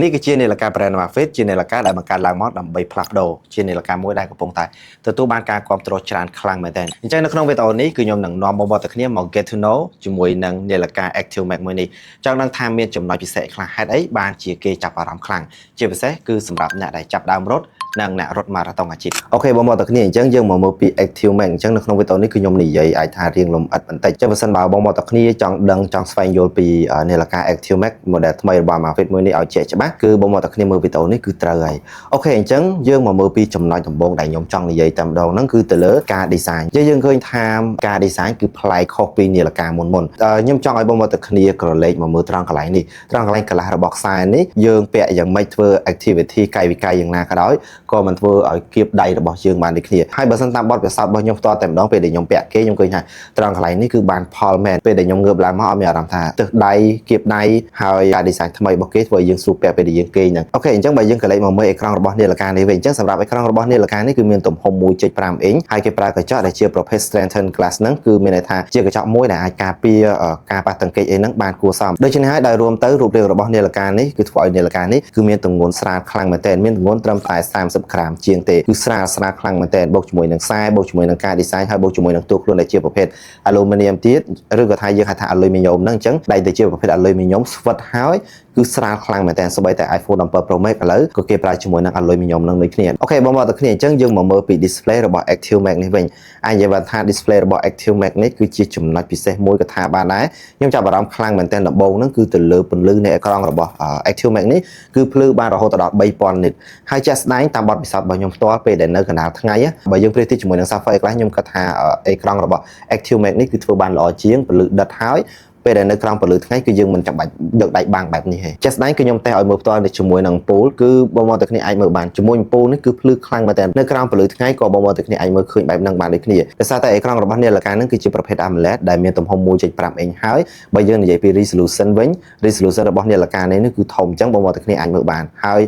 នេះគឺជានាឡិកា brand Amazfit ជានាឡិកាដែលបង្កើតឡើងមកដើម្បីផ្លាស់ប្ដូរជានាឡិកាមួយដែលកំពុងតែទទួលបានការគាំទ្រច្រើនខ្លាំងមែនទែនអញ្ចឹងនៅក្នុងវីដេអូនេះគឺខ្ញុំនឹងនាំបងប្អូនទាំងគ្នាមក get to know ជាមួយនឹងនាឡិកា Active Max មួយនេះចង់ដឹងថាមានចំណុចពិសេសខ្លះហេតុអីបានជាគេចាប់អារម្មណ៍ខ្លាំងជាពិសេសគឺសម្រាប់អ្នកដែលចាប់ដើមរត់និងអ្នករត់ម៉ារ៉ាតុងអាជីពអូខេបងប្អូនទាំងគ្នាអញ្ចឹងយើងមកមើលពី Active Max អញ្ចឹងនៅក្នុងវីដេអូនេះគឺខ្ញុំនិយាយអាចថារៀងលំអិតបន្តិចចឹងបើសិនបើបងប្អូនទាំងគ្នាចង់ដឹងចង់ស្វែងយល់ពីនាឡិកា Active Max model ថ្មីរបស់ Amazfit មួយនេះឲ្យជាក់ច្បាស់គឺបងប្អូនទាំងគ្នាមើលវីដេអូនេះគឺត្រូវហើយអូខេអញ្ចឹងយើងមកមើលពីចំណុចដំបូងដែលខ្ញុំចង់និយាយតែម្ដងហ្នឹងគឺទៅលើការ design យើងឃើញថាការ design គឺប្លែកខុសពីនាឡិកាមុនខ្ញុំចង់ឲ្យបងប្អូនទាំងគ្នាក្រឡេកមកមើលត្រង់កន្លែងនេះត្រង់កន្លែងកន្លះរបស់ខ្សែនេះយើងពាក់យ៉ាងម៉េចធ្វើ activity កាយវិការយ៉ាងណាក៏ដោយក៏មិនធ្វើឲ្យគៀបដៃរបស់យើងបានដូចគ្នាហើយបើសិនតាមបទពិសោធន៍របស់ខ្ញុំផ្ទាល់តែម្ដងពេលដែលខ្ញុំពាក់គេខ្ញុំឃើញថាត្រង់កន្លែងនេះគឺបានផលមែនពេលដែលខ្ញុំងើបឡើងមកអត់មានអារម្មណ៍ថាទឹកដៃគៀបដៃហើយការ design ថ្មីរបស់គេធ្វើឲ្យយើងស្រួលពាក់ពេលដែលយើងគេងហ្នឹងអូខេអញ្ចឹងបើយើងកន្លែងមកមើលអេក្រង់របស់នាឡិកានេះវិញអញ្ចឹងសម្រាប់អេក្រង់របស់នាឡិកានេះគឺមានទំហំ 1.5 អ៊ីងហើយគេប្រើកញ្ចក់ដែលជាប្រភេទ strengthened glass ហ្នឹងគឺមានន័យថាជាកញ្ចក់មួយដែលអាចការពារការប៉ះទង្គិចអីហ្នឹងបានគួរសមដូច្នេះហើយដោយរួមទៅរូបរាងរបស់នាឡិកានេះគឺធ្វើឲ្យនាឡិកានេះគឺមានទម្ងន់ស្រាលខ្លាំងមែនទែនមានទម្ងន់ត្រឹមតែ30ក្រាមជាងទេគឺស្រាលខ្លាំងមែនទែនបូកជាមួយនឹងខ្សែបូកជាមួយនឹងការ design ហើយបូកជាមួយនឹងតួខ្លួនដែលជាប្រភេទ aluminum ទៀតឬក៏ថាយើងហៅថា aluminum ហ្នឹងអញ្ចឹងដៃទៅជាប្រភេទ aluminum ស្វិតហើយគឺស្រាលខ្លាំងមែនទែនសូម្បីតែ iPhone 17 Pro Max ឥឡូវក៏គេប្រើជាមួយនឹង aluminum នឹងដូចគ្នាអូខេបងប្អូនទាំងគ្នាអញ្ចឹងយើងមកមើលពី display របស់ Active Max នេះវិញអាចនិយាយបានថា display របស់ Active Max នេះគឺជាចំណុចពិសេសមួយក៏ថាបានដែរខ្ញុំចាប់អារម្មណ៍ខ្លាំងមែនទែនដំបូងហ្នឹងគឺទៅលើពន្លឺនៃអេក្រង់របស់ Active Max នេះគឺភ្លឺបានរហូតដល់ 3000 nit ហើយជាក់ស្ដែងតាមបទពិសោធន៍របស់ខ្ញុំផ្ទាល់ពេលដែលនៅកណ្ដាលថ្ងៃបើយើងប្រៀបធៀបជាមួយនឹង Sapphire A-Class ខ្ញុំគិតថាអេក្រង់របស់ Active Max នេះគឺធ្វើបានល្អជាងពន្លឺដិតហើយពេលដែលនៅក្រោមពន្លឺថ្ងៃគឺយើងមិនចាំបាច់យកដៃបាំងបែបនេះទេជាក់ស្ដែងគឺខ្ញុំតេស្តឲ្យមើលផ្ទាល់ជាមួយនឹងពូលគឺបងប្អូនទាំងគ្នាអាចមើលបានជាមួយនឹងពូលនេះគឺភ្លឺខ្លាំងមែនទែននៅក្រោមពន្លឺថ្ងៃក៏បងប្អូនទាំងគ្នាអាចមើលឃើញបែបហ្នឹងបានដូចគ្នាដោយសារតែអេក្រង់របស់នាឡិកាហ្នឹងគឺជាប្រភេទ AMOLED ដែលមានទំហំ 1.5 អ៊ីងហើយបើយើងនិយាយពី resolution វិញ resolution របស់នាឡិកានេះគឺធំអញ្ចឹងបងប្អូនទាំងគ្នាអាចមើលបានហើយ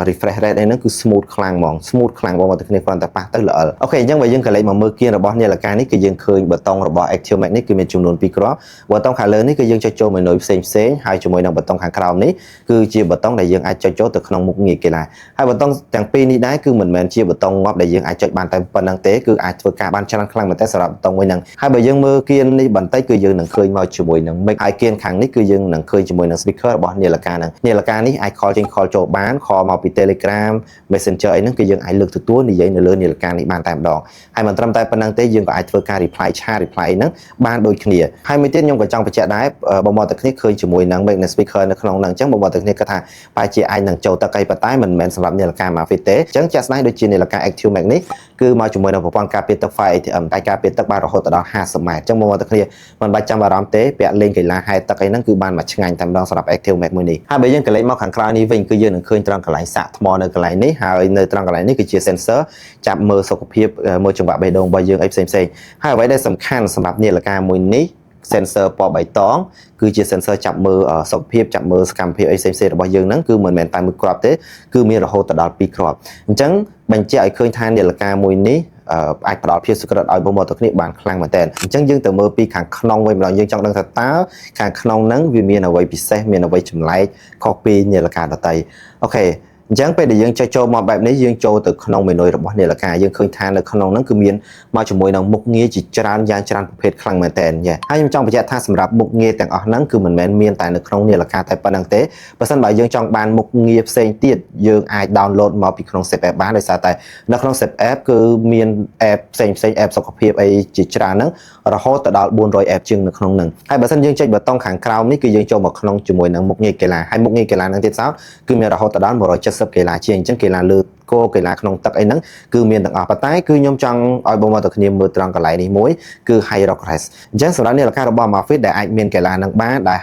refresh rate ហ្នឹងគឺ smooth ខ្លាំងហ្មង smooth ខ្លាំងបងប្អូនទាំងគ្នាគ្រាន់តែប៉ះទៅល្អអូខេអញ្ចឹងបើយើងកលេចមកមើលគៀនរបស់នាឡិកានេះគឺយើងឃើញប៊ូតុងរបស់ Active Max នេះគឺមានចំនួន2គ្រាប់ប៊ូតុងខាងលើនេះគឺយើងចុចចូលមេនុយផ្សេងហើយជាមួយនឹងប៊ូតុងខាងក្រោមនេះគឺជាប៊ូតុងដែលយើងអាចចុចចូលទៅក្នុងមុខងារកីឡាហើយប៊ូតុងទាំងពីរនេះដែរគឺមិនមែនជាប៊ូតុងងាប់ដែលយើងអាចចុចបានតែប៉ុណ្្នឹងទេគឺអាចធ្វើការបានច្រើនខ្លាំងមែនតើសម្រាប់ប៊ូតុងមួយហ្នឹងហើយបើយើងមើលគៀននេះបន្តិចគឺយើងនឹងឃើញមកជាមួយនឹង mic ហើយគៀនខាងនេះគឺយើងនឹងឃើញជាមួយនឹង speaker របស់នាឡិកាហ្នឹងនាឡិកានេះអាច call ចេញ call ចូលបាន call មកពី Telegram Messenger អីហ្នឹងគឺយើងអាចលើកទទួលនិយាយនៅលើនាឡិកានេះបានតែម្ដងហើយមិនត្រឹមតែប៉ុណ្្នឹងទេយើងក៏អាចធ្វើការ reply chat reply ហ្នឹងបានដូចគ្នាហើយមួយទៀតខ្ញុំក៏ចង់បញ្ជាក់ដែរបងប្អូនទាំងគ្នាឃើញជាមួយនឹង mic និង speaker នៅក្នុងហ្នឹងអញ្ចឹងបងប្អូនទាំងគ្នាគាត់ថាបែរជាអាចនឹងចូលទឹកអីប៉ុន្តែមិនមែនសម្រាប់នាឡិកា Amazfit ទេអញ្ចឹងជាក់ស្ដែងដូចជានាឡិកា Active Max នេះគឺមកជាមួយនឹងប្រព័ន្ធការពារទឹក Fire ATM តែការពារទឹកបានរហូតដល់50ម៉ែត្រអញ្ចឹងបងប្អូនទាំងគ្នាមិនបាច់ចាំអារម្មណ៍ទេពាក់លេងកីឡាហែលទឹកអីហ្នឹងគឺបានមកឆ្ងាញ់តែម្ដងសម្រាប់ Active Max មួយនេះហើយបើយើងកលេចមកខាងក្រៅនេះវិញគឺយើងនឹងឃើញត្រង់កន្លែងសាកថ្មនៅកន្លែងនេះហើយនៅត្រង់កន្លែងនេះគឺជា sensor ចាប់មើលសុខភាពមើលចង្វាក់បេះដូងរបស់យើងអីផ្សេងហើយអ្វីដែលសំខាន់សម្រាប់នាឡិកាមួយនេះ sensor ពណ៌បៃតងគឺជា sensor ចាប់មើលសុខភាពចាប់មើលសកម្មភាពអីផ្សេងរបស់យើងហ្នឹងគឺមិនមែនតែមួយគ្រាប់ទេគឺមានរហូតដល់2គ្រាប់អញ្ចឹងបញ្ជាក់ឲ្យឃើញថានាឡិកាមួយនេះអាចផ្ដល់ភាពសុក្រិតឲ្យបងប្អូនទាំងគ្នាបានខ្លាំងមែនទែនអញ្ចឹងយើងទៅមើលពីខាងក្នុងវិញម្ដងយើងចង់ដឹងថាតើខាងក្នុងហ្នឹងវាមានអ្វីពិសេសមានអ្វីចម្លែកខុសពីនាឡិកាដទៃអូខេអញ្ចឹងពេលដែលយើងចុចចូលមកបែបនេះយើងចូលទៅក្នុងមេនុយរបស់នាឡិកាយើងឃើញថានៅក្នុងហ្នឹងគឺមានមកជាមួយនឹងមុខងារជាច្រើនយ៉ាងច្រើនប្រភេទខ្លាំងមែនទែនហើយខ្ញុំចង់បញ្ជាក់ថាសម្រាប់មុខងារទាំងអស់ហ្នឹងគឺមិនមែនមានតែនៅក្នុងនាឡិកាតែប៉ុណ្្នឹងទេបើសិនបើយើងចង់បានមុខងារផ្សេងទៀតយើងអាច download មកពីក្នុង Zip App បានដោយសារតែនៅក្នុង Zip App គឺមាន app ផ្សេង app សុខភាពអីជាច្រើនហ្នឹងរហូតទៅដល់400 app ជាងនៅក្នុងហ្នឹងហើយបើសិនយើងចុចប៊ូតុងខាងក្រោមនេះគឺយើងចូលមកក្នុងជាមួយនឹងមុខងារកីឡាហើយមុខងារកីឡាហ្នឹងទៀតសោតគឺមានរហូតដល់170កីឡាជាងអញ្ចឹងកីឡាលើគោកីឡាក្នុងទឹកអីហ្នឹងគឺមានទាំងអស់ប៉ុន្តែគឺខ្ញុំចង់ឲ្យបងប្អូនទាំងគ្នាមើលត្រង់កន្លែងនេះមួយគឺ High Rock Race អញ្ចឹងសម្រាប់នាឡិការបស់ Amazfit ដែលអាចមានកីឡាហ្នឹងបានដែល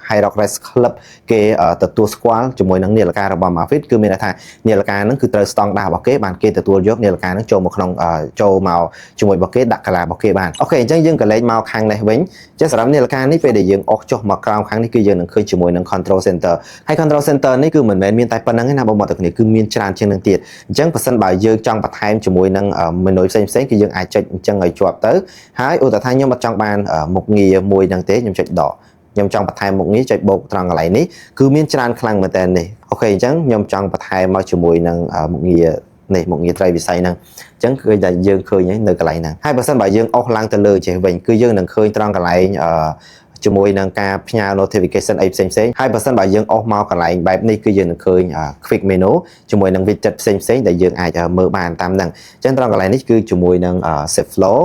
High Rock Race Club គេទទួលស្គាល់ជាមួយនឹងនាឡិការបស់ Amazfit គឺមានន័យថានាឡិកាហ្នឹងគឺត្រូវស្តង់ដាររបស់គេបានគេទទួលយកនាឡិកាហ្នឹងចូលមកក្នុងចូលមកជាមួយរបស់គេដាក់កីឡារបស់គេបានអូខេអញ្ចឹងយើងក៏លេខមកខាងនេះវិញអញ្ចឹងសម្រាប់នាឡិកានេះពេលដែលយើងអុសចុះមកក្រោមខាងនេះគឺយើងនឹងឃើញជាមួយនឹង Control Center ហើយ Control Center នេះគឺមិនមែនមានតែប៉ុណ្្នឹងទេណាបងប្អូនទាំងគ្នាគឺមានច្រើនជាងនឹងទៀតអញ្ចឹងបើសិនបើយើងចង់បន្ថែមជាមួយនឹងមេនុយផ្សេងគឺយើងអាចចុចអញ្ចឹងឲ្យជាប់ទៅហើយឧទាហរណ៍ថាខ្ញុំអត់ចង់បានមុខងារមួយហ្នឹងទេខ្ញុំចុចដក ខ្ញុំចង់បន្ថែមមុខងារចុចបូកត្រង់កន្លែងនេះគឺមានច្រើនខ្លាំងមែនតើនេះអូខេអញ្ចឹងខ្ញុំចង់បន្ថែមមកជាមួយនឹងមុខងារនេះមុខងារត្រីវិស័យហ្នឹងអញ្ចឹងគឺតែយើងឃើញនៅកន្លែងហ្នឹងហើយបើសិនបើយើងអស់ឡើងទៅលើចេះវិញគឺយើងនឹងឃើញត្រង់កន្លែងជាមួយនឹងការផ្ញើ notification អីផ្សេងៗហើយបើសិនបើយើងអស់មកកន្លែងបែបនេះគឺយើងនឹងឃើញ quick menu ជាមួយនឹង widget ផ្សេងៗដែលយើងអាចមើលបានតាមហ្នឹងអញ្ចឹងត្រង់កន្លែងនេះគឺជាមួយនឹង set flow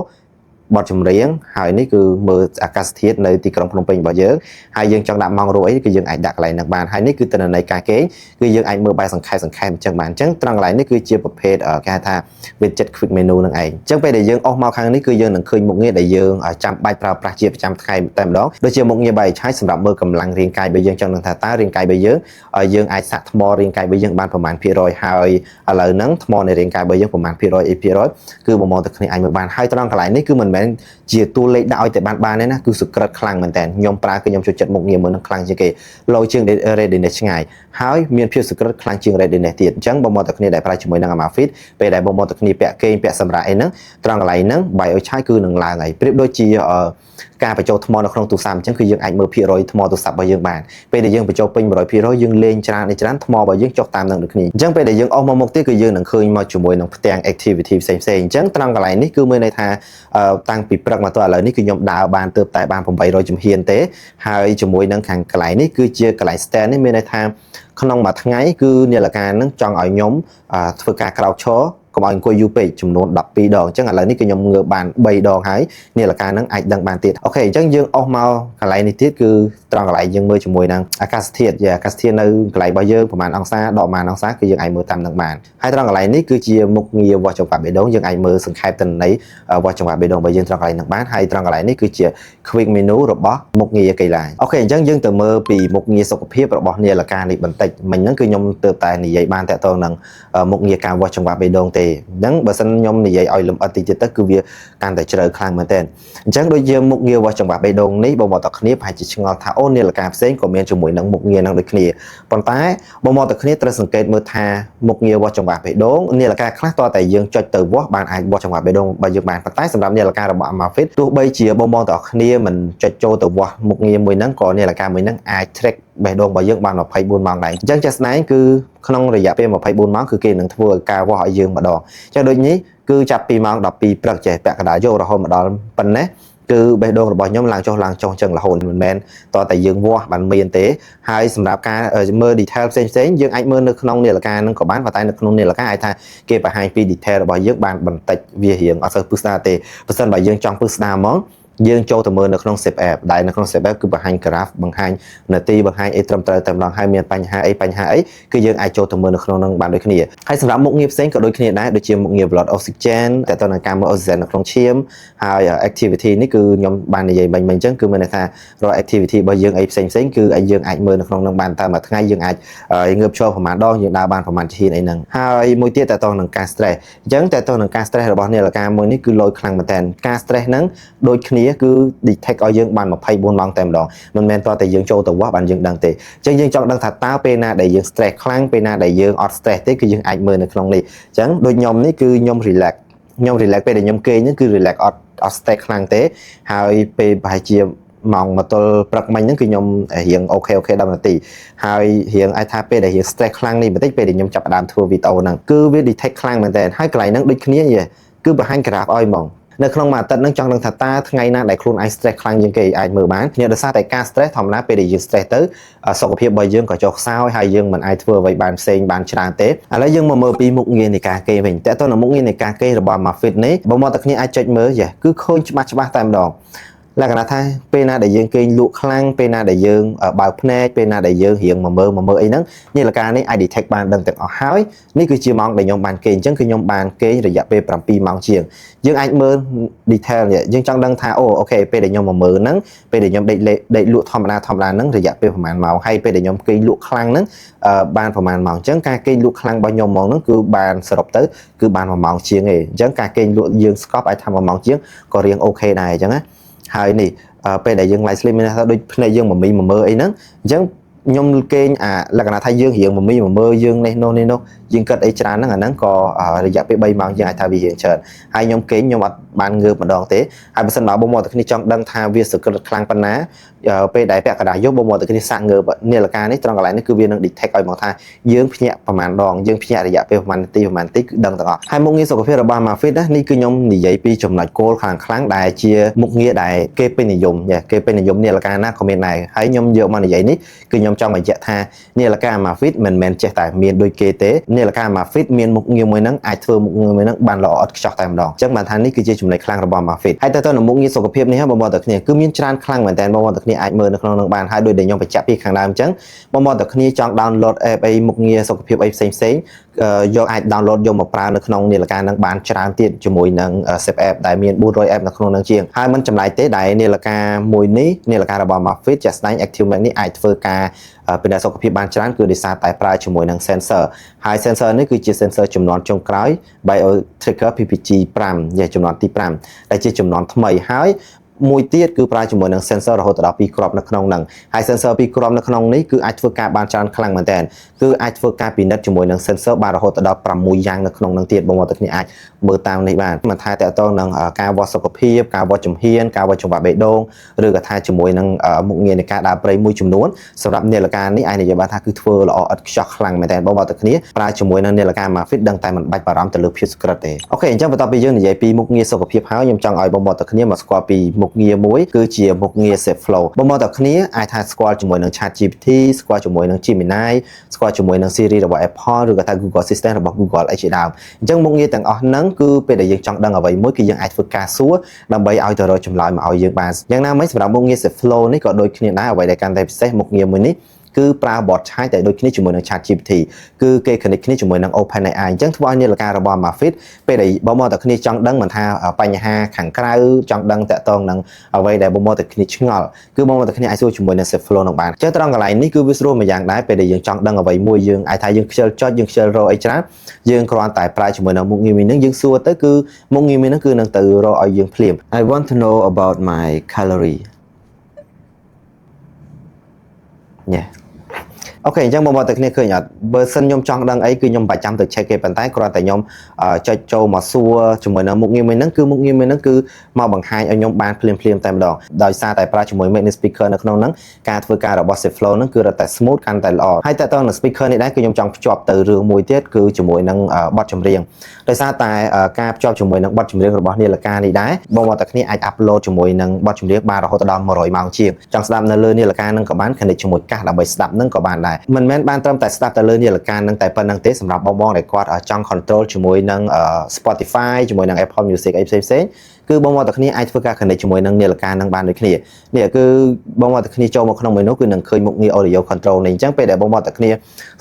បទចម្រៀងហើយនេះគឺមើលអាកាសធាតុនៅទីក្រុងភ្នំពេញរបស់យើងហើយយើងចង់ដាក់ម៉ោងរោអីគឺយើងអាចដាក់កន្លែងហ្នឹងបានហើយនេះគឺទិន្នន័យការគេងគឺយើងអាចមើលបែបសង្ខេបអញ្ចឹងបានអញ្ចឹងត្រង់កន្លែងនេះគឺជាប្រភេទគេហៅថា widget quick menu ហ្នឹងឯងអញ្ចឹងពេលដែលយើងអស់មកខាងនេះគឺយើងនឹងឃើញមុខងារដែលយើងចាំបាច់ប្រើប្រាស់ជាប្រចាំថ្ងៃតែម្ដងដូចជាមុខងារបាយឆាយសម្រាប់មើលកម្លាំងរាងកាយរបស់យើងចង់ដឹងថាតើរាងកាយរបស់យើងអាចសាក់ថ្មរាងកាយរបស់យើងបានប្រមាណភាគរយហើយឥឡូវហ្នឹងថ្មនៃរាងកាយរបស់យើងប្រមាណភាគរយគឺបំមកទៅគ្នាអាចមើលបានហើយត្រង់កន្លែងនេះគឺមិនមែនជាតួលេខដាក់ឲ្យតែបានទេណាគឺសក្រិតខ្លាំងមែនតើខ្ញុំប្រើគឺខ្ញុំចូលចិត្តមុខងារមើលនឹងខ្លាំងជាងគេលោជាង readiness ឆ្ងាយហើយមានភាពសក្រិតខ្លាំងជាង readiness ទៀតអញ្ចឹងបងមកតែគ្នាដែលប្រើជាមួយនឹង Amazfit ពេលដែលបងមកតែគ្នាពាក់គេងពាក់សម្រាប់អីហ្នឹងត្រង់កន្លែងហ្នឹង BioCharge គឺនឹងឡើងហើយប្រៀបដូចជាការបញ្ចូលថ្មនៅក្នុងទូរស័ព្ទអញ្ចឹងគឺយើងអាចមើលភាគរយថ្មទូរស័ព្ទរបស់យើងបានពេលដែលយើងបញ្ចូលពេញ 100% យើងលេងច្រើនថ្មរបស់យើងចុះតាមនឹងដូចគ្នាអញ្ចឹងពេលដែលយើងអស់មកមុខទៀតគឺយើងនឹងឃើញមកជាមួយនឹងផ្ទាំង activity ផ្សេងៗអញ្ចឹងត្រង់កន្លែងនេះគឺមានន័យថាតាំងពីព្រឹកមកទល់ឥឡូវនេះគឺខ្ញុំដើរបានទៅតែបាន800ជំហានទេហើយជាមួយនឹងខាងកន្លែងនេះគឺជាកន្លែង stand នេះមានន័យថាក្នុងមួយថ្ងៃគឺនាឡិកានឹងចង់ឲ្យខ្ញុំធ្វើការក្រោកឈរកុំឲ្យអង្គុយយូរពេកចំនួន12ដងអញ្ចឹងឥឡូវនេះគឺខ្ញុំងើបបាន3ដងហើយនាឡិកាហ្នឹងអាចដឹងបានទៀតអូខេអញ្ចឹងយើងអស់មកកន្លែងនេះទៀតគឺត្រង់កន្លែងយើងមើលជាមួយនឹងអាកាសធាតុអាកាសធាតុនៅកន្លែងរបស់យើងប្រហែលអង្សាដកប្រហែលអង្សាគឺយើងអាចមើលតាមនឹងបានហើយត្រង់កន្លែងនេះគឺជាមុខងារវាស់ចង្វាក់បេះដូងយើងអាចមើលសង្ខេបទិន្នន័យវាស់ចង្វាក់បេះដូងរបស់យើងត្រង់កន្លែងនឹងបានហើយត្រង់កន្លែងនេះគឺជា quick menu របស់មុខងារកីឡាអូខេអញ្ចឹងយើងទៅមើលពីមុខងារសុខភាពរបស់នាឡិកានេះបន្តិចមិញហ្នឹងគឺខ្ញុំទើបតែនិយាយបានតាក់ទងនឹងមុខងារការវាស់ចង្វាក់បេះដូងទេអញ្ចឹងបើសិនខ្ញុំនិយាយឲ្យលម្អិតតិចទៀតទៅគឺវាកាន់តែជ្រៅខ្លាំងមែនទែនអញ្ចឹងដូចយើងមុខងារវាស់ចង្វាក់បេះដូងនេះបងប្អូនទាំងគ្នាប្រហែលជាឆ្ងល់ថាអូនាឡិកាផ្សេងក៏មានជាមួយនឹងមុខងារនឹងដូចគ្នាប៉ុន្តែបងប្អូនទាំងគ្នាត្រូវសង្កេតមើលថាមុខងារវាស់ចង្វាក់បេះដូងនាឡិកាខ្លះតើតែយើងចុចទៅវាស់បានអាចវាស់ចង្វាក់បេះដូងរបស់យើងបានប៉ុន្តែសម្រាប់នាឡិការបស់ Amazfit ទោះបីជាបងប្អូនទាំងគ្នាមិនចុចចូលទៅវាស់មុខងារមួយហ្នឹងក៏នាឡិកាមួយហ្នឹងអាច track បេះដូងរបស់យើងបាន24ម៉ោងដែរអញ្ចឹងចាស់ស្ដែងគឺក្នុងរយៈពេល24ម៉ោងគឺគេនឹងធ្វើឲ្យការវាស់ឲ្យយើងម្ដងអញ្ចឹងដូចនេះគឺចាប់ពីម៉ោង12ព្រឹកចេះពាក់កណ្ដាលយករហូតមកដល់ប៉ុណ្ណេះគឺបេះដូងរបស់ខ្ញុំឡើងចុះអញ្ចឹងរហូតមិនមែនតតែយើងវាស់បានមានទេហើយសម្រាប់ការមើល detail ផ្សេងៗយើងអាចមើលនៅក្នុងនាឡិកានឹងក៏បានប៉ុន្តែនៅក្នុងនាឡិកាអាចថាគេបង្ហាញពី detail របស់យើងបានបន្តិចវារៀងអត់សូវពឹស្ដារទេបើសិនបើយើងចង់ពឹស្ដារហ្មងយើងចូលទៅមើលនៅក្នុង Save App ដែលនៅក្នុង Save App គឺបង្ហាញ graph បង្ហាញនាទីបង្ហាញអីត្រឹមត្រូវតែម្ដងហើយមានបញ្ហាអីគឺយើងអាចចូលទៅមើលនៅក្នុងនឹងបានដូចគ្នាហើយសម្រាប់មុខងារផ្សេងក៏ដូចគ្នាដែរដូចជាមុខងារ blood oxygen តែទៅនឹងការមើល oxygen នៅក្នុងឈាមហើយ activity នេះគឺខ្ញុំបាននិយាយមិញអញ្ចឹងគឺមានន័យថារាល់ activity របស់យើងអីផ្សេងគឺយើងអាចមើលនៅក្នុងនឹងបានតែមួយថ្ងៃយើងអាចងើបឈរប្រហែលដងយើងដើរបានប្រហែលជាហ៊ានអីហ្នឹងហើយមួយទៀតតទៅនឹងការ stress អញ្ចឹងតទៅនឹងការ stress របស់នាឡិកាមួយនេះគឺលយខ្លាំងមែនតើការ stress ហ្នឹងដូចគ្នាគឺ detect ឲ្យយើងបាន24ម៉ោងតែម្ដងមិនមែនតតែយើងចូលទៅវាស់បានយើងដឹងទេអញ្ចឹងយើងចង់ដឹងថាតើពេលណាដែលយើង stress ខ្លាំងពេលណាដែលយើងអត់ stress ទេគឺយើងអាចមើលនៅក្នុងនេះអញ្ចឹងដូចខ្ញុំនេះគឺខ្ញុំ relax ពេលដែលខ្ញុំគេងហ្នឹងគឺ relax អត់ stress ខ្លាំងទេហើយពេលប្រហែលជាម៉ោងមកទល់ព្រឹកមិញហ្នឹងគឺខ្ញុំរៀងអូខេ10នាទីហើយរៀងអាចថាពេលដែលរៀង stress ខ្លាំងនេះបន្តិចពេលដែលខ្ញុំចាប់ផ្ដើមធ្វើវីដេអូហ្នឹងគឺវា detect ខ្លាំងមែនតើហើយកន្លែងហ្នឹងដូចគ្នាគឺបង្ហាញ graph ឲ្យហ្មងនៅក្នុងមួយអាទិត្យហ្នឹងចង់ដឹងថាតើថ្ងៃណាដែលខ្លួនឯង stress ខ្លាំងជាងគេអាចមើលបានគ្នាដោយសារតែការ stress ធម្មតាពេលដែលយើង stress ទៅសុខភាពរបស់យើងក៏ចុះខ្សោយហើយយើងមិនអាចធ្វើអ្វីបានផ្សេងបានច្រើនទេឥឡូវយើងមកមើលពីមុខងារនៃការគេងវិញតើតើនៅមុខងារនៃការគេងរបស់ Amazfit នេះបើមកតែគ្នាអាចចុចមើលគឺឃើញច្បាស់តែម្ដងលក្ខណៈថាពេលណាដែលយើងគេងលក់ខ្លាំងពេលណាដែលយើងបើកភ្នែកពេលណាដែលយើងរៀងមកមើលអីហ្នឹងនាឡិកានេះអាច detect បានដឹងទាំងអស់ហើយនេះគឺជាម៉ោងដែលខ្ញុំបានគេងអញ្ចឹងគឺខ្ញុំបានគេងរយៈពេល7ម៉ោងជាងយើងអាចមើល detail យើងចង់ដឹងថាអូខេពេលដែលខ្ញុំមកមើលហ្នឹងពេលដែលខ្ញុំដេកលក់ធម្មតាហ្នឹងរយៈពេលប្រហែលម៉ោងហើយពេលដែលខ្ញុំគេងលក់ខ្លាំងហ្នឹងបានប្រហែលម៉ោងអញ្ចឹងការគេងលក់ខ្លាំងរបស់ខ្ញុំហ្មងហ្នឹងគឺបានសរុបទៅគឺបាន1ម៉ោងជាងឯងអញ្ចឹងការគេងលក់យើងស្កប់អាចថា1ម៉ោងជាងក៏រៀងអូខេដែរអញ្ចឹងណាហើយនេះពេលដែលយើង live stream មានថាដូចភ្នែកយើងមមីមើលអីហ្នឹងអញ្ចឹង nhom kênh là cái nào thay dương hiện mà mi mà mơ dương này nô dương cất ấy tràn nó là nắng có dạp bị bay màu như ai thay vì hiện trời hai nhom kênh nhom bàn ngược mà đòn thế hai bên sân bảo bông màu từ khi trong đăng tha viên sự cất khang pan ná pe đại bẹt cả đại dốt bông màu từ khi sang ngược nên là cái này trong cái này nó cứ viên đang địch thay coi màu thay dương nhẹ và màn đòn dương nhẹ để dạp pe màn tí đăng tặng hai mông nghe số cái ba mà phết đó ní cứ nhom nỉ giấy pi chùm lại cô kháng đại chia mục nghĩa đại kê bên này dùng nha kê bên này dùng nên là cái na comment này hãy nhom dựa mà giấy ní cứ nhom trong bài tha nên là cái mà phết mình che tại miền đôi kê tế nên là cái mà phết miền mục nghĩa mới nắng ai thưa mục nghĩa mới nắng bàn lọ chọc tại đòn chắc bản thân ní cứ chia chùm lại kháng rồi mà phết hay tôi là mục nghĩa số cái này bao giờ này cứ miền tràn kháng mà tên bao giờ này ai mơ được không bàn hai đôi để nhom phải chạm đi kháng đam trắng bao giờ này chọn download app ấy mục nghĩa số cái xem do ai download vô một pra nó không nên là cái năng bán tràn tiền cho mỗi năng save app đại miền buôn rồi app nó không năng chiang hai mình chậm lại tế đại nên là cái mùi ní nên là cái mà fit just đánh active này ai phơi cái bên đại số cái bán tràn cứ để xa tại pra cho mỗi năng sensor hai sensor này cứ chia sensor chùm nón trong cái bio trigger PPG pram và chùm nón ti pram đại chia chùm nón thay hai mùi tiết cứ pra cho mỗi năng sensor rồi từ đó pi crop nó không năng hai sensor pi crop nó không ní cứ ai phơi cái bán tràn khăng mà tên cứ ai phơi cái pin đất cho mỗi năng sensor ba rồi từ đó pram mùi giang nó không năng tiết bao giờ này ai mơ tao này bạn mà thay tại tôi năng cao võ sọc phê cao võ chùm hiên cao võ chùm bạc bể đôn rồi cả thay cho mỗi năng một nghìn này cả đã play mùi chùm nón sau đó này là cái này ai này giờ bạn thay cứ phơi là ở shock khăng mà tên bao giờ này pra cho mỗi năng này là cái mà fit đăng tay mình bạch bảo từ lượt phía secret ok chắc vào bây giờ này pi một nghìn sọc phê háo nhầm trong ở bao giờ này mà squat pi một nghìn muối cứ chia một nghìn set flow bao giờ này ai thay squat cho mỗi năng chat GPT squat cho mỗi năng Gemini squat cho mỗi năng Siri rồi Apple rồi cả thay Google Assistant rồi Google ấy chỉ đạo chẳng một nghìn tầng ở nắng cứ bây giờ chọn đăng ở vậy mỗi khi dân ai phơi cá súa làm bấy ao từ rồi chùm lại mà ao dân bàn nhưng nào mấy sản phẩm một nghìn set flow này có đôi khi nào ở vậy để can thiệp sẽ một nghìn mới cứ pra bot hai tại đôi khi chúng mình đang chat GPT cứ cái connect khi chúng mình đang OpenAI chẳng bao nhiêu là cái robot mà fit bây giờ bao mô tại khi chọn đăng mình tha ở bài nhà ha khẳng cái chọn đăng tại toàn đang ở vậy để bao mô tại khi ngọt cứ bao mô tại khi ai xui chúng mình đang set flow nó bạn chứ trong cái này ní cứ visual mà dạng đấy bây giờ dân chọn đăng ở vậy mua dương ai thay dương cho dương share rồi chat dương còn tại price chúng mình đang một nghìn mình đang dương xua tới cứ một nghìn mình nó cứ đang từ rồi ở dương phim I want to know about my calorie yeah ok chẳng bao giờ này khơi nhở bờ sân nhom trong đăng ấy cứ nhom 700 từ check cái bàn tay còn tại nhom cho châu mà xua chúng mình là một nghìn mình nó cứ mau bằng hai ở nhom ban phim tại đòn đòi xa tại pra chúng mình main speaker nó không nắng ca với ca robot flow nó cứ là tại smooth can tại lò hay tại tôi là speaker này đấy cứ nhom trong chọp từ rương mùi tiết cứ chúng mình năng bot chấm riêng đòi xa tại ca chọp chúng mình năng bot chấm riêng robot này là ca này đấy bao giờ này ai upload chúng mình năng bot chấm riêng ba rồi đòn mà rồi màu chiềng trong snap nó lên này là ca năng có bán connect chúng mình ca là bởi snap năng có bán mình men ban tâm tại start lên như làการnăng tại phần năng tế สำหรับบองในกอดtrong control ជាមួយនឹង Spotify ជាមួយនឹង Apple Music អីផ្សេងគឺបងមកតែគ្នាអាចធ្វើការ connect ជាមួយនឹងនាឡិកានឹងបានដូចគ្នានេះគឺបងមកតែគ្នាចូលមកក្នុង menu គឺនឹងឃើញមុខងារ audio control នេះអញ្ចឹងពេលដែលបងមកតែគ្នា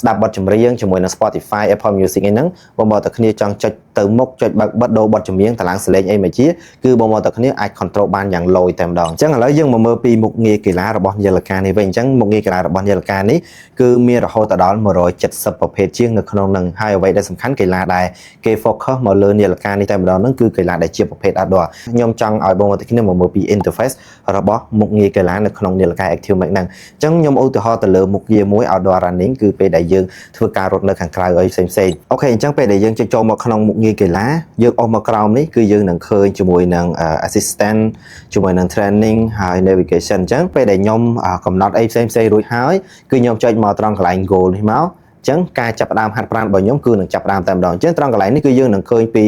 ស្ដាប់បទចម្រៀងជាមួយនឹង Spotify Apple Music អីហ្នឹងបងមកតែគ្នាចង់ចុចទៅមុខចុចបើកបិទដូរបទចម្រៀងតឡាងសលេងអីមកជាគឺបងមកតែគ្នាអាច control បានយ៉ាងលយតែម្ដងអញ្ចឹងឥឡូវយើងមកមើលពីមុខងារកីឡារបស់នាឡិកានេះវិញអញ្ចឹងមុខងារកីឡារបស់នាឡិកានេះគឺមានរហូតដល់170ប្រភេទជាងនៅក្នុងនឹងហើយអ្វីដែលសំខាន់កីឡាដែលគេ focus មកលើនាឡិកានេះតែម្ដងហ្នឹងគឺកីឡាដែលជាប្រភេទ outdoor ខ្ញុំចង់ឲ្យបងប្អូនគ្នាមកមើលពី interface របស់មុខងារកីឡានៅក្នុងនាឡិកា Active Max ហ្នឹងអញ្ចឹងខ្ញុំឧទាហរណ៍ទៅលើមុខងារមួយ outdoor running គឺពេលដែលយើងធ្វើការរត់នៅខាងក្រៅអីផ្សេងអូខេអញ្ចឹងពេលដែលយើងចូលមកក្នុងមុខងារកីឡាយើងអស់មកក្រោមនេះគឺយើងនឹងឃើញជាមួយនឹង assistant ជាមួយនឹង training ហើយ navigation អញ្ចឹងពេលដែលខ្ញុំកំណត់អីផ្សេងរួចហើយគឺខ្ញុំចុចមកត្រង់កន្លែង goal នេះមកចឹងការចាប់ផ្ដើមហាត់ប្រាណរបស់ខ្ញុំគឺនឹងចាប់ផ្ដើមតែម្ដងអញ្ចឹងត្រង់កន្លែងនេះគឺយើងនឹងឃើញពី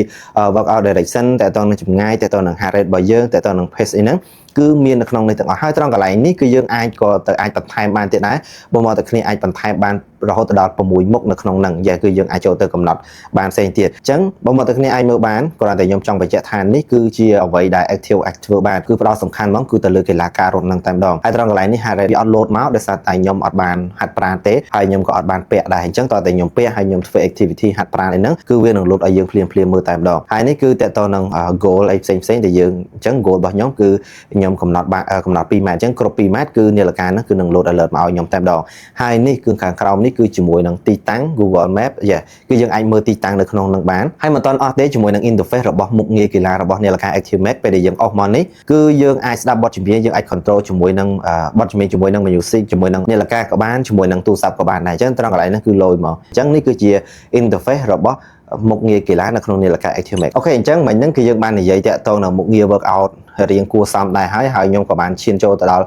workout direction តើតើនឹងចម្ងាយតើតើនឹង heart rate របស់យើងតើតើនឹង pace អីហ្នឹងគឺមាននៅក្នុងនេះទាំងអស់ហើយត្រង់កន្លែងនេះគឺយើងអាចក៏ទៅអាចបន្ថែមបានទៀតដែរបើមកតែគ្នាអាចបន្ថែមបានរហូតដល់6មុខនៅក្នុងហ្នឹងយ៉ាងគឺយើងអាចចូលទៅកំណត់បានផ្សេងទៀតអញ្ចឹងបើមកតែគ្នាអាចមើលបានគ្រាន់តែខ្ញុំចង់បញ្ជាក់ថានេះគឺជាអ្វីដែល active បានគឺផ្ដោតសំខាន់ហ្មងគឺទៅលើកីឡាការរត់ហ្នឹងតែម្ដងហើយត្រង់កន្លែងនេះ heart rate អត់ load មកដោយសារតែខ្ញុំអត់បានហាត់ប្រាណទេហើយខ្ញុំក៏អត់បានពាក់ដែរអញ្ចឹងតើតែខ្ញុំពាក់ហើយខ្ញុំធ្វើ activity ហាត់ប្រាណអីហ្នឹងគឺវានឹង load ឲ្យយើងភ្លាមមើលតែម្ដងហើយនេះគឺតើតើនឹង goal អីផ្សេងដែលយើងអញ្ចឹង goal របស់ខ្ញុំគឺ ខ្ញុំកំណត់2ម៉ែត្រអញ្ចឹងគ្រប់2ម៉ែត្រគឺនាឡិកាហ្នឹងគឺនឹង load alert មកឲ្យខ្ញុំតែម្ដងហើយនេះគឺខាងក្រោមនេះគឺជាមួយនឹងទីតាំង Google Map គឺយើងអាចមើលទីតាំងនៅក្នុងនឹងបានហើយមិនទាន់អស់ទេជាមួយនឹង interface របស់មុខងារកីឡារបស់នាឡិកា Active Max ពេលដែលយើងអស់មកនេះគឺយើងអាចស្ដាប់បទចម្រៀងយើងអាច control ជាមួយនឹងបទចម្រៀងជាមួយនឹង music ជាមួយនឹងនាឡិកាក៏បានជាមួយនឹងទូរស័ព្ទក៏បានដែរអញ្ចឹងត្រង់កន្លែងនេះគឺលយមកអញ្ចឹងនេះគឺជា interface របស់មុខងារកីឡានៅក្នុងនាឡិកា Active Max អូខេអញ្ចឹងមិញហ្នឹងគឺយើងបាននិយាយតាក់ទងនៅមុខងារ workout រៀងគួរសមដែរហើយខ្ញុំក៏បានឈានចូលទៅដល់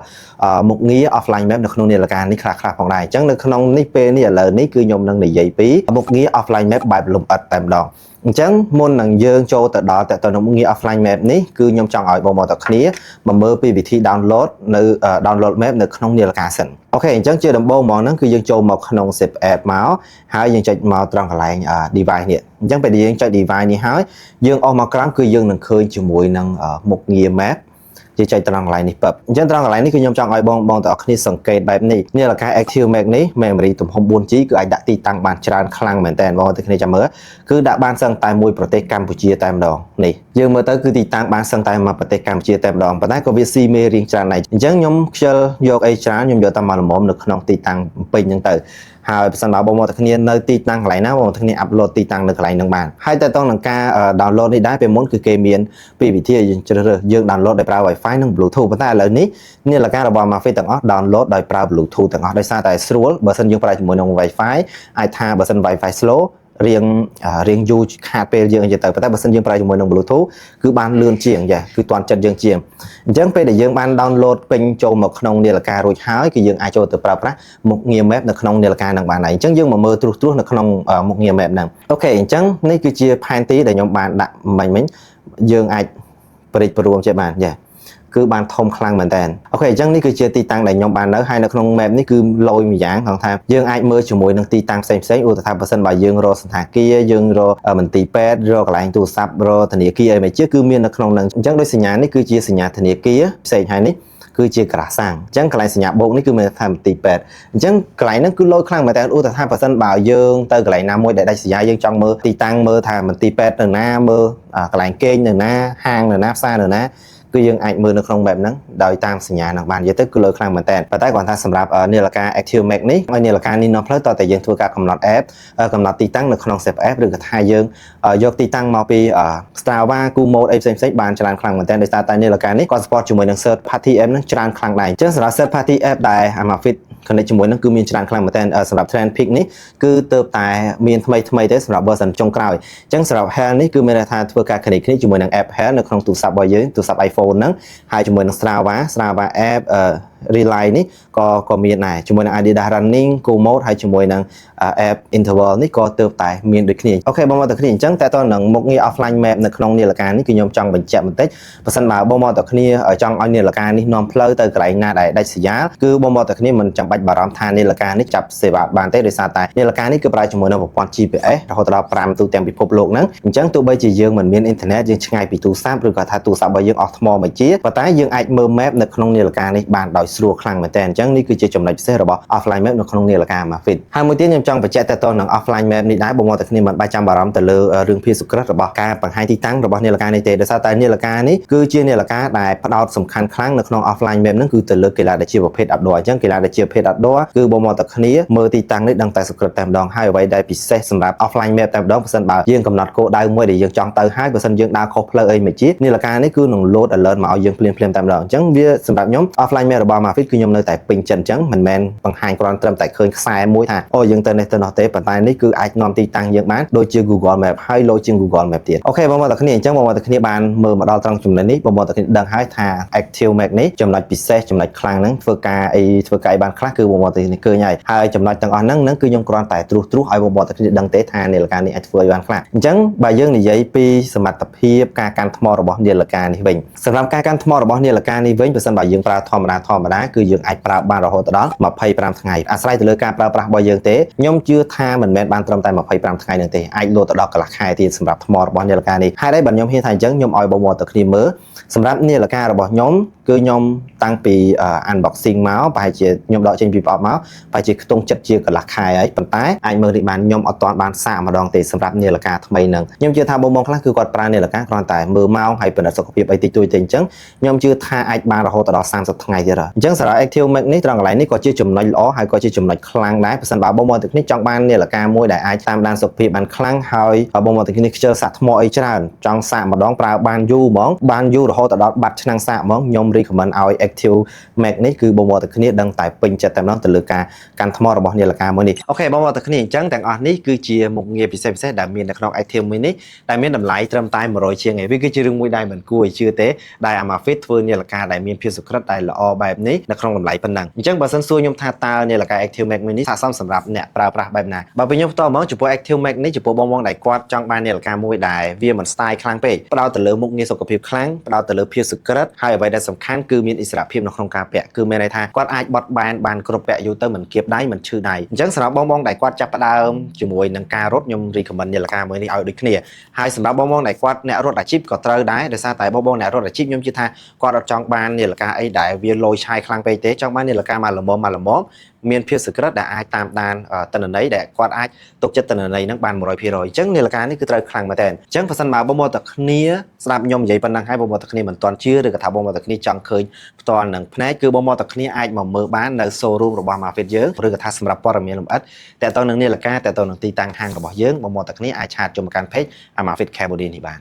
មុខងារ offline map នៅក្នុងនាឡិកានេះខ្លះៗផងដែរអញ្ចឹងនៅក្នុងនេះពេលនេះឥឡូវនេះគឺខ្ញុំនឹងនិយាយពីមុខងារ offline map បែបលម្អិតតែម្ដងអញ្ចឹងមុននឹងយើងចូលទៅដល់តាក់ទងនឹងមុខងារ offline map នេះគឺខ្ញុំចង់ឲ្យបងប្អូនទាំងគ្នាមកមើលពីវិធី download នៅ download map នៅក្នុងនាឡិកាសិនអូខេអញ្ចឹងជាដំបូងហ្មងហ្នឹងគឺយើងចូលមកក្នុង zip app មកហើយយើងចុចមកត្រង់កន្លែង device នេះអញ្ចឹងពេលដែលយើងចុច device នេះហើយយើងអស់មកក្រោមគឺយើងនឹងឃើញជាមួយនឹងមុខងារ map ជាចុចត្រង់កន្លែងនេះពឹបអញ្ចឹងត្រង់កន្លែងនេះគឺខ្ញុំចង់ឲ្យបងទាំងអស់គ្នាសង្កេតបែបនេះនាឡិកា Active Max នេះ memory ទំហំ 4G គឺអាចដាក់ទីតាំងបានច្រើនខ្លាំងមែនតើបងទាំងគ្នាចាំមើលគឺដាក់បានសឹងតែមួយប្រទេសកម្ពុជាតែម្ដងនេះយើងមើលទៅគឺទីតាំងបានសឹងតែមកប្រទេសកម្ពុជាតែម្ដងប៉ុន្តែក៏វាស៊ីមេរៀងច្រើនដែរអញ្ចឹងខ្ញុំខ្ជិលយកអីច្រើនខ្ញុំយកតែមកល្មមនៅក្នុងទីតាំងពេញហ្នឹងទៅហើយបើសិនបើបងប្អូនទាំងគ្នានៅទីតាំងកន្លែងណាបងប្អូនទាំងគ្នាអាប់ឡូតទីតាំងនៅកន្លែងហ្នឹងបានហើយតើតើនឹងការ download នេះដែរពេលមុនគឺគេមានពីរវិធីយើងជ្រើសរើសយើង download ដោយប្រើ Wi-Fi និង Bluetooth ប៉ុន្តែឥឡូវនេះនាឡិការបស់ Mafit ទាំងអស់ download ដោយប្រើ Bluetooth ទាំងអស់ដោយសារតែស្រួលបើសិនយើងប្រើជាមួយនឹង Wi-Fi អាចថាបើសិន Wi-Fi slow រៀងយូរខាតពេលយើងនិយាយទៅប៉ុន្តែបើសិនយើងប្រើជាមួយនឹង Bluetooth គឺបានលឿនជាងគឺទាន់ចិត្តយើងជាងអញ្ចឹងពេលដែលយើងបាន download ពេញចូលមកក្នុងនាឡិការួចហើយគឺយើងអាចចូលទៅប្រើប្រាស់មុខងារ map នៅក្នុងនាឡិកានឹងបានហើយអញ្ចឹងយើងមកមើលត្រួសនៅក្នុងមុខងារ map ហ្នឹងអូខេអញ្ចឹងនេះគឺជាផែនទីដែលខ្ញុំបានដាក់មិញយើងអាចប្រិចព្រមជាបានគឺបានធំខ្លាំងមែនតើអូខេអញ្ចឹងនេះគឺជាទីតាំងដែលខ្ញុំបាននៅហើយនៅក្នុង map នេះគឺលយមួយយ៉ាងក្នុងថាយើងអាចមើលជាមួយនឹងទីតាំងផ្សេងឧទាហរណ៍បើសិនបើយើងរកសន្តាគារយើងរកមន្ទីរពេទ្យរកកន្លែងទូរស័ព្ទរកធនាគារអីមួយជាគឺមាននៅក្នុងហ្នឹងអញ្ចឹងដោយសញ្ញានេះគឺជាសញ្ញាធនាគារផ្សេងហើយនេះគឺជាក្រាសាំងអញ្ចឹងកន្លែងសញ្ញាបូកនេះគឺមានថាមន្ទីរពេទ្យអញ្ចឹងកន្លែងហ្នឹងគឺលយខ្លាំងមែនតើឧទាហរណ៍បើសិនបើយើងទៅកន្លែងណាមួយដែលដាច់សញ្ញាយើងចង់មើលទីតាំងមើលថាមន្ទីរពេទ្យនៅណាមើលកន្លែងគេងនៅណាហាងនៅណាផ្សារនៅណាគឺយើងអាចមើលនៅក្នុង map ហ្នឹងដោយតាមសញ្ញាហ្នឹងបាននិយាយទៅគឺលើខ្លាំងមែនតើប៉ុន្តែគាត់ថាសម្រាប់នាឡិកា Active Max នេះហើយនាឡិកានេះនៅផ្លូវតើតែយើងធ្វើការកំណត់ app កំណត់ទីតាំងនៅក្នុង Save App ឬក៏ថាយើងយកទីតាំងមកពី Strava Komoot អីផ្សេងៗបានច្រើនខ្លាំងមែនតើដោយសារតែនាឡិកានេះគាត់ support ជាមួយនឹង third party app ហ្នឹងច្រើនខ្លាំងដែរអញ្ចឹងសម្រាប់ third party app ដែល Amazfit connect ជាមួយនឹងគឺមានច្រើនខ្លាំងមែនតើសម្រាប់ Trend Peak នេះគឺទៅតែមានថ្មីទេសម្រាប់ version ចុងក្រោយអញ្ចឹងសម្រាប់ Health នេះគឺមានន័យថាធ្វើការ connect គ្នាជាមួយនឹង app Health នៅក្នុងទូរស័ព្ទរបស់យើងទូរស័ព្ទ iPhone ហ្នឹងហើយជាមួយនឹង Strava app Relay នេះក៏មានដែរជាមួយនឹង Adidas Running Komoot ហើយជាមួយនឹង app Interval នេះក៏ទើបតែមានដូចគ្នាអូខេបងប្អូនទាំងគ្នាអញ្ចឹងតើតើនឹងមុខងារ offline map នៅក្នុងនាឡិកានេះគឺខ្ញុំចង់បញ្ជាក់បន្តិចបើសិនបើបងប្អូនទាំងគ្នាចង់ឲ្យនាឡិកានេះនាំផ្លូវទៅកន្លែងណាដែលដាច់សញ្ញាគឺបងប្អូនទាំងគ្នាមិនចាំបាច់បារម្ភថានាឡិកានេះចាប់សេវាបានទេដោយសារតែនាឡិកានេះគឺប្រើជាមួយនឹងប្រព័ន្ធ GPS រហូតដល់5ទូទាំងពិភពលោកហ្នឹងអញ្ចឹងទោះបីជាយើងមិនមានអ៊ីនធឺណិតយើងឆ្ងាយពីទូរស័ព្ទឬក៏ថាទូរស័ព្ទរបស់យើងអស់ថ្មមួយជាប៉ុន្តែយើងអាចមើល map នៅក្នុងនាឡិកានេះបានដោយស្រួលខ្លាំងមែនតើអញ្ចឹងនេះគឺជាចំណុចពិសេសរបស់ offline map នៅក្នុងនាឡិកា Amazfit ហើយមួយទៀតខ្ញុំចង់បញ្ជាក់តទៅនឹង offline map នេះដែរបងប្អូនទាំងគ្នាមិនបាច់ចាំបារម្ភទៅលើរឿងភាពសុក្រិតរបស់ការបង្ហាញទីតាំងរបស់នាឡិកានេះទេដោយសារតែនាឡិកានេះគឺជានាឡិកាដែលផ្ដោតសំខាន់ខ្លាំងនៅក្នុង offline map ហ្នឹងគឺទៅលើកីឡាដែលជាប្រភេទ outdoor អញ្ចឹងកីឡាដែលជាប្រភេទ outdoor គឺបងប្អូនទាំងគ្នាមើលទីតាំងនេះដឹងតែសុក្រិតតែម្ដងហើយអ្វីដែលពិសេសសម្រាប់ offline map តែម្ដងបើសិនបើយើងកំណត់គោលដៅមួយដែលយើងចង់ទៅហើយបើសិនយើងដើរខុសផ្លូវអីមួយជានាឡិកានេះគឺនឹង load alert មកឲ្យយើងភ្លាមតែម្ដងអញ្ចឹងវាសម្រាប់ខ្ញុំ offline map របស់ Amazfit គឺខ្ញុំនៅតែពេញចិត្តអញ្ចឹងមិនមែនបង្ហាញគ្រាន់ត្រឹមតែឃើញខ្សែមួយថាអូយើងទៅនេះទៅនោះទេប៉ុន្តែនេះគឺអាចនាំទីតាំងយើងបានដូចជា Google Map ហើយលោជាង Google Map ទៀតអូខេបងប្អូនទាំងគ្នាអញ្ចឹងបងប្អូនទាំងគ្នាបានមើលមកដល់ត្រង់ចំណុចនេះបងប្អូនទាំងគ្នាដឹងហើយថា Active Max នេះចំណុចពិសេសចំណុចខ្លាំងហ្នឹងធ្វើការអីបានខ្លះគឺបងប្អូនទាំងគ្នាឃើញហើយចំណុចទាំងអស់ហ្នឹងគឺខ្ញុំគ្រាន់តែត្រួសឲ្យបងប្អូនទាំងគ្នាដឹងទេថានាឡិកានេះអាចធ្វើឲ្យបានខ្លះអញ្ចឹងបើយើងនិយាយពីសមត្ថភាពការកាន់ថ្មរបស់នាឡិកានេះវិញសម្រាប់ការកាន់ថ្មរបស់នាឡិកានេះវិញបើសិនបើយើងប្រើធម្មតា តាគឺយើងអាចប្រើបានរហូតដល់25ថ្ងៃអាស្រ័យទៅលើការប្រើប្រាស់របស់យើងទេខ្ញុំជឿថាមិនមែនបានត្រឹមតែ25ថ្ងៃនោះទេអាចលោតទៅដល់កន្លះខែទៀតសម្រាប់ថ្មរបស់នាឡិកានេះហើយដែរបើខ្ញុំហ៊ានថាអញ្ចឹងខ្ញុំឲ្យបងប្អូនទាំងគ្នាមើលសម្រាប់នាឡិការបស់ខ្ញុំគឺខ្ញុំតាំងពី unboxing មកប្រហែលជាខ្ញុំដកចេញពីប្រអប់មកប្រហែលជាខ្ទង់ចិត្តជាកន្លះខែហើយប៉ុន្តែអាចមើលនេះបានខ្ញុំអត់ទាន់បានសាកម្ដងទេសម្រាប់នាឡិកាថ្មីហ្នឹងខ្ញុំជឿថាបងប្អូនខ្លះគឺគាត់ប្រើនាឡិកាគ្រាន់តែមើលម៉ោងហើយពិនិត្យសុខភាពអីតិចតួចទេអញ្ចឹងខ្ញុំជឿថាអាចបានរហូតដល់30ថ្ងៃទៀតហើយអញ្ចឹងសារ៉ា Active Max នេះត្រង់កន្លែងនេះក៏ជាចំណុចល្អហើយក៏ជាចំណុចខ្លាំងដែរប្រសិនបើបងប្អូនទាំងគ្នាចង់បាននាឡិកាមួយដែលអាចតាមដានសុខភាពបានខ្លាំងហើយបងប្អូនទាំងគ្នាខ្ជិលសាកថ្មអីច្រើនចង់សាកម្ដងប្រើបានយូរហ្មងបានយូររហូតដល់បាត់ឆ្នាំងសាកហ្មងខ្ញុំ recommend ឲ្យ Active Max នេះគឺបងប្អូនទាំងគ្នាដឹងតែពេញចិត្តតែម្ដងទៅលើការកាន់ថ្មរបស់នាឡិកាមួយនេះអូខេបងប្អូនទាំងគ្នាអញ្ចឹងទាំងអស់នេះគឺជាមុខងារពិសេសដែលមាននៅក្នុង Active Max នេះដែលមានតម្លៃត្រឹមតែ100ជាងឯងវាគឺជារឿងមួយដែលមិនគួរឲ្យជឿទេដែល Amazfit ធ្វើនាឡិកាដែលមានភាពសុក្រិតដែលល្អបែបនេះនៅក្នុងតម្លៃប៉ុណ្ណឹងអញ្ចឹងបើសិនសួរខ្ញុំថាតើនាឡិកា Active Max នេះស័ក្តិសមសម្រាប់អ្នកប្រើប្រាស់បែបណាបើពីខ្ញុំផ្ទាល់ហ្មងចំពោះ Active Max នេះចំពោះបងដែលគាត់ចង់បាននាឡិកាមួយដែលវាមិន style ខ្លាំងពេកផ្ដោតទៅលើមុខងារសុខភាពខ្លាំងផ្ដោតទៅលើភាពសុក្រិតហើយអ្វីដែលសំខាន់គឺមានឥស្សរភាពនៅក្នុងការពាក់គឺមានន័យថាគាត់អាចបត់បែនបានគ្រប់ពាក់យូរទៅមិនគៀបដៃមិនឈឺដៃអញ្ចឹងសម្រាប់បងដែលគាត់ចាប់ផ្ដើមជាមួយនឹងការរត់ខ្ញុំ recommend នាឡិកាមួយនេះឲ្យដូចគ្នាហើយសម្រាប់បងដែលគាត់អ្នករត់អាជីពក៏ត្រូវដែរដោយសារតែបងអ្នករត់អាជីពខ្ញុំជឿថាគាត់អត់ចង់បាននាឡិកាអីដែលវាលយឆាយខ្លាំងពេកទេចង់បាននាឡិកាមកល្មមមានភាពសក្រិតដែលអាចតាមដានទិន្នន័យដែលគាត់អាចទុកចិត្តទិន្នន័យហ្នឹងបាន 100% អញ្ចឹងនាឡិកានេះគឺត្រូវខ្លាំងមែនតើអញ្ចឹងបើសិនបើបងប្អូនទាំងគ្នាស្ដាប់ខ្ញុំនិយាយប៉ុណ្ណឹងហើយបងប្អូនទាំងគ្នាមិនទាន់ជឿឬក៏ថាបងប្អូនទាំងគ្នាចង់ឃើញផ្ទាល់នឹងភ្នែកគឺបងប្អូនទាំងគ្នាអាចមកមើលបាននៅ showroom របស់ Amazfit យើងឬក៏ថាសម្រាប់ព័ត៌មានលម្អិតតើតើនឹងនាឡិកាតើតើនឹងទីតាំងហាងរបស់យើងបងប្អូនទាំងគ្នាអាចឆាតចូលមកកាន់ page Amazfit Cambodia នេះបាន